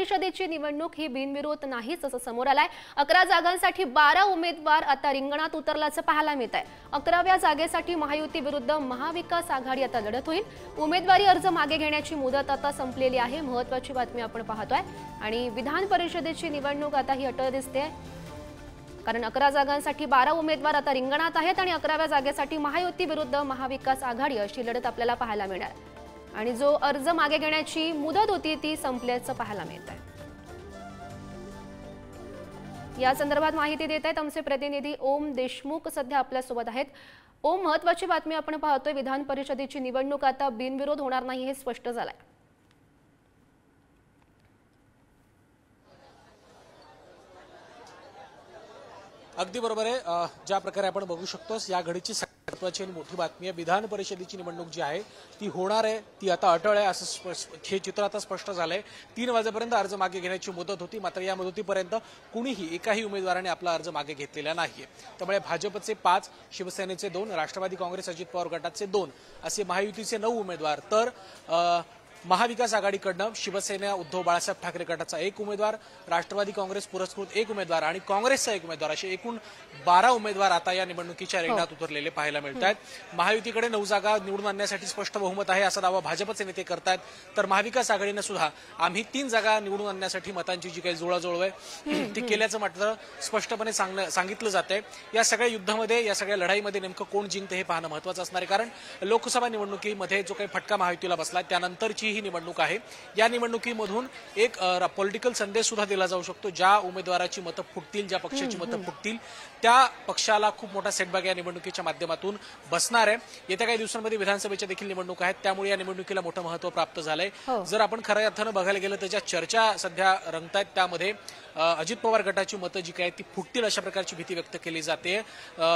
परिषदेची निवडणूक ही बिनविरोध नाहीच असं समोर आलंय। 11 जागांसाठी 12 उमेदवार आता रिंगणात उतरल्याचं पाहायला मिळत आहे। 11व्या जागेसाठी महायुती विरुद्ध महाविकास आघाडी आता लढत होईल। उमेदवारी अर्ज मागे घेण्याची मुदत आता संपलेली आहे। महत्त्वाची बातमी आपण पाहतोय आणि विधान परिषदेची निवडणूक आता ही अटळ दिसते, कारण 11 जागांसाठी 12 उमेदवार आता रिंगणात आहेत आणि 11व्या जागेसाठी महायुती विरुद्ध महाविकास आघाडी अशी लढत आपल्याला पाहायला मिळणार आणि जो अर्ज मागे घेण्याची मुदत होती ती संपल्याचं पाहायला मिळत आहे। या संदर्भात माहिती देत आहेत आमचे प्रतिनिधी ओम देशमुख सध्या आपल्या सोबत आहेत। ओम, महत्त्वाची बातमी आपण पाहतोय, विधान परिषदेची निवडणूक आता बिनविरोध होणार नाही हे स्पष्ट झालंय। अगदी बरोबर आहे। ज्या प्रकारे आपण बघू शकतो या घडीची महत्त्वाची आणि मोठी बातमी आहे। विधान परिषदेची निवडणूक जी आहे ती होणार आहे, ती आता अटळ आहे असं हे चित्र आता स्पष्ट झालंय। 3 वाजेपर्यंत अर्ज मागे घेण्याची मुदत होती, मात्र या मुदतीपर्यंत कुणीही एकाही उमेदवाराने आपला अर्ज मागे घेतलेला नाहीये। त्यामुळे भाजपचे 5, शिवसेनेचे 2, राष्ट्रवादी काँग्रेस अजित पवार गटाचे 2 असे महायुतीचे 9 उमेदवार, तर महाविकास आघाडीकडनं शिवसेना उद्धव बाळासाहेब ठाकरे गटाचा 1 उमेदवार, राष्ट्रवादी काँग्रेस पुरस्कृत 1 उमेदवार आणि काँग्रेसचा 1 उमेदवार असे एकूण 12 उमेदवार आता या निवडणुकीच्या रिंगणात उतरलेले पाहायला मिळत आहेत। महायुतीकडे 9 जागा निवडून आणण्यासाठी स्पष्ट बहुमत आहे असा दावा भाजपचे नेते करतायत, तर महाविकास आघाडीनं सुद्धा आम्ही 3 जागा निवडून आणण्यासाठी मतांची जी काही जुळवाजुळव आहे ती केल्याचं मात्र स्पष्टपणे सांगितलं जातंय। या सगळ्या युद्धामध्ये, या सगळ्या लढाईमध्ये नेमकं कोण जिंकते हे पाहणं महत्त्वाचं असणार आहे, कारण लोकसभा निवडणुकीमध्ये जो काही फटका महायुतीला बसला त्यानंतरची ही निवडणूक आहे। या निवडणुकीमधून एक पॉलिटिकल संदेश सुद्धा दिला जाऊ शकतो। ज्या उमेदवाराची मतं फुटतील, ज्या पक्षाची मतं फुटतील त्या पक्षाला खूप मोठा सेटबॅक या निवडणुकीच्या माध्यमातून बसणार आहे। येत्या काही दिवसांमध्ये विधानसभेच्या देखील निवडणूक आहेत, त्यामुळे या निवडणुकीला मोठं महत्त्व प्राप्त झालंय। जर आपण खऱ्या अर्थानं बघायला गेलं तर ज्या चर्चा सध्या रंगतायत त्यामध्ये अजित पवार गटाची मतं जी काही ती फुटतील अशा प्रकारची भीती व्यक्त केली जाते।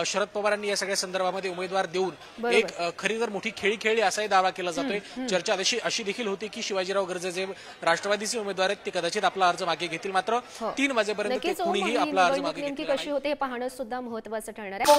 शरद पवारांनी या सगळ्या संदर्भामध्ये उमेदवार देऊन एक खरी तर मोठी खेळी खेळली असाही दावा केला जातोय। चर्चा अशी देखील होती की शिवाजीराव गर्जे जे राष्ट्रवादीचे उमेदवार आहेत ते कदाचित आपला अर्ज मागे घेतील, मात्र 3 वाजेपर्यंत कुणीही आपला अर्ज मागे घेतलेला नाही। कशी होते हे पाहणं सुद्धा महत्त्वाचं ठरणार आहे।